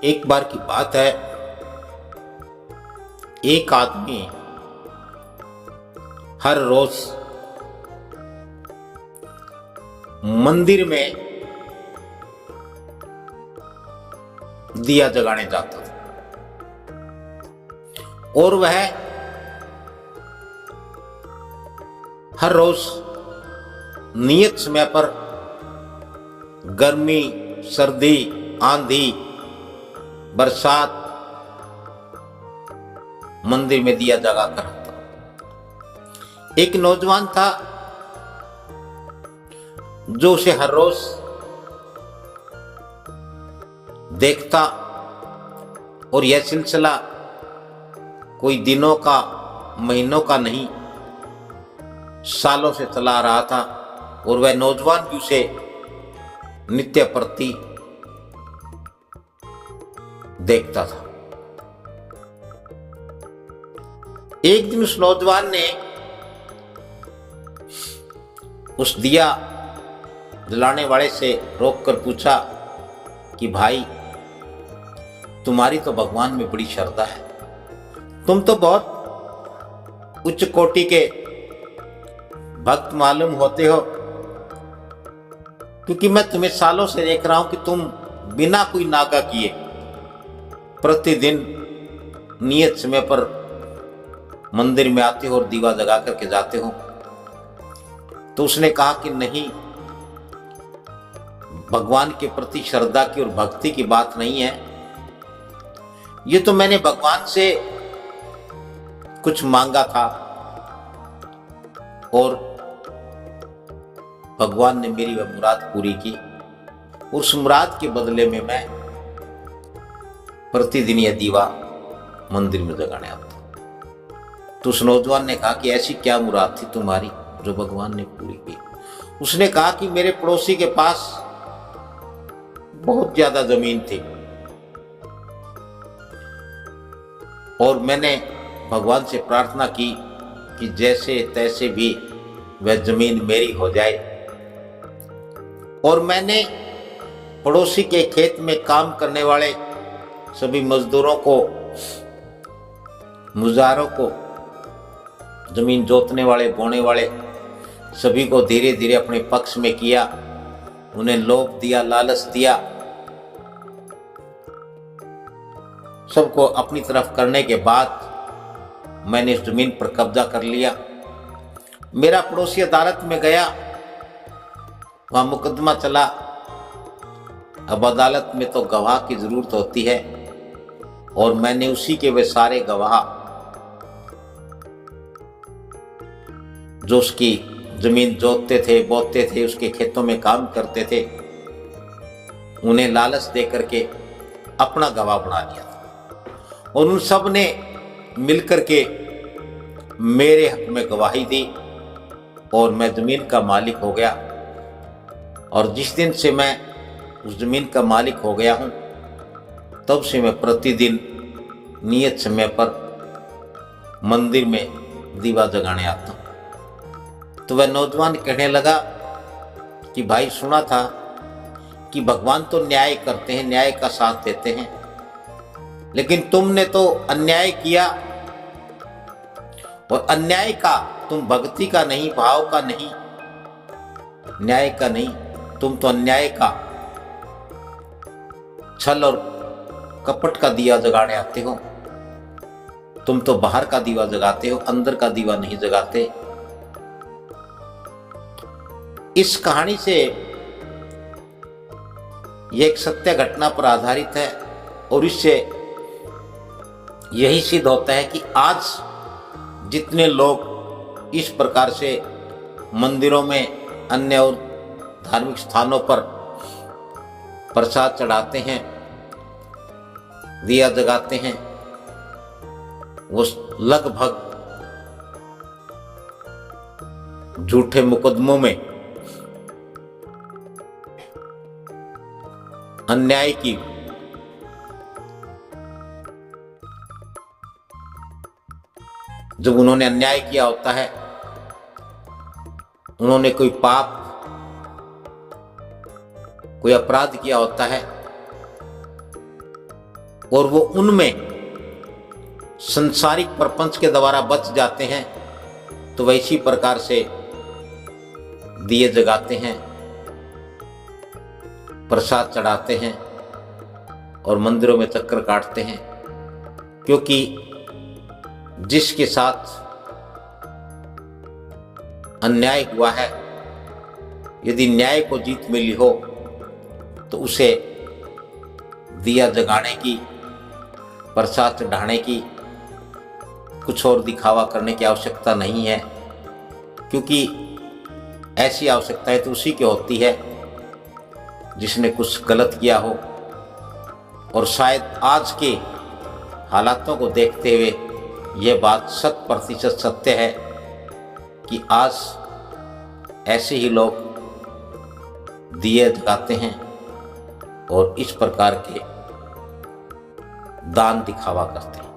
एक बार की बात है, एक आदमी हर रोज मंदिर में दिया जगाने जाता था और वह हर रोज नियत समय पर गर्मी, सर्दी, आंधी, बरसात मंदिर में दिया जगा कर रखता। एक नौजवान था जो उसे हर रोज देखता और यह सिलसिला कोई दिनों का, महीनों का नहीं, सालों से चला रहा था और वह नौजवान भी उसे नित्य प्रति देखता था। एक दिन उस नौजवान ने उस दिया जलाने वाले से रोककर पूछा कि भाई, तुम्हारी तो भगवान में बड़ी श्रद्धा है, तुम तो बहुत उच्च कोटि के भक्त मालूम होते हो, क्योंकि मैं तुम्हें सालों से देख रहा हूं कि तुम बिना कोई नागा किए प्रतिदिन नियत समय पर मंदिर में आते हो और दीवा जगा करके जाते हो। तो उसने कहा कि नहीं, भगवान के प्रति श्रद्धा की और भक्ति की बात नहीं है, ये तो मैंने भगवान से कुछ मांगा था और भगवान ने मेरी वह मुराद पूरी की। उस मुराद के बदले में मैं प्रतिदिन यह दीवा मंदिर में जगाने आता। तो उस नौजवान ने कहा कि ऐसी क्या मुराद थी तुम्हारी जो भगवान ने पूरी की? उसने कहा कि मेरे पड़ोसी के पास बहुत ज्यादा जमीन थी और मैंने भगवान से प्रार्थना की कि जैसे तैसे भी वह जमीन मेरी हो जाए, और मैंने पड़ोसी के खेत में काम करने वाले सभी मजदूरों को, मुजारों को, जमीन जोतने वाले, बोने वाले सभी को धीरे धीरे अपने पक्ष में किया, उन्हें लोभ दिया, लालच दिया, सबको अपनी तरफ करने के बाद मैंने इस जमीन पर कब्जा कर लिया। मेरा पड़ोसी अदालत में गया, वहां मुकदमा चला। अब अदालत में तो गवाह की जरूरत होती है और मैंने उसी के वे सारे गवाह जो उसकी जमीन जोतते थे, बोते थे, उसके खेतों में काम करते थे, उन्हें लालच दे करके अपना गवाह बना लिया था और उन सब ने मिलकर के मेरे हक में गवाही दी और मैं जमीन का मालिक हो गया। और जिस दिन से मैं उस जमीन का मालिक हो गया हूं, तब से मैं प्रतिदिन नियत समय पर मंदिर में दीवा जगाने आता हूं। तो वह नौजवान कहने लगा कि भाई, सुना था कि भगवान तो न्याय करते हैं, न्याय का साथ देते हैं, लेकिन तुमने तो अन्याय किया, और अन्याय का तुम भक्ति का नहीं, भाव का नहीं, न्याय का नहीं, तुम तो अन्याय का, छल और कपट का दिया जगाने आते हो। तुम तो बाहर का दीवा जगाते हो, अंदर का दीवा नहीं जगाते। इस कहानी से यह एक सत्य घटना पर आधारित है और इससे यही सिद्ध होता है कि आज जितने लोग इस प्रकार से मंदिरों में, अन्य और धार्मिक स्थानों पर प्रसाद चढ़ाते हैं, दिया जगाते हैं, वो लगभग झूठे मुकदमों में, अन्याय की जब उन्होंने अन्याय किया होता है, उन्होंने कोई पाप, कोई अपराध किया होता है, और वो उनमें संसारिक प्रपंच के द्वारा बच जाते हैं, तो वैसी प्रकार से दिए जगाते हैं, प्रसाद चढ़ाते हैं और मंदिरों में चक्कर काटते हैं। क्योंकि जिसके साथ अन्याय हुआ है, यदि न्याय को जीत मिली हो तो उसे दिया जगाने की, प्रसाद चढ़ाने की, कुछ और दिखावा करने की आवश्यकता नहीं है। क्योंकि ऐसी आवश्यकताएं तो उसी की होती है जिसने कुछ गलत किया हो। और शायद आज के हालातों को देखते हुए यह बात 100% सत्य है कि आज ऐसे ही लोग दिए जगाते हैं और इस प्रकार के दान दिखावा करते हैं।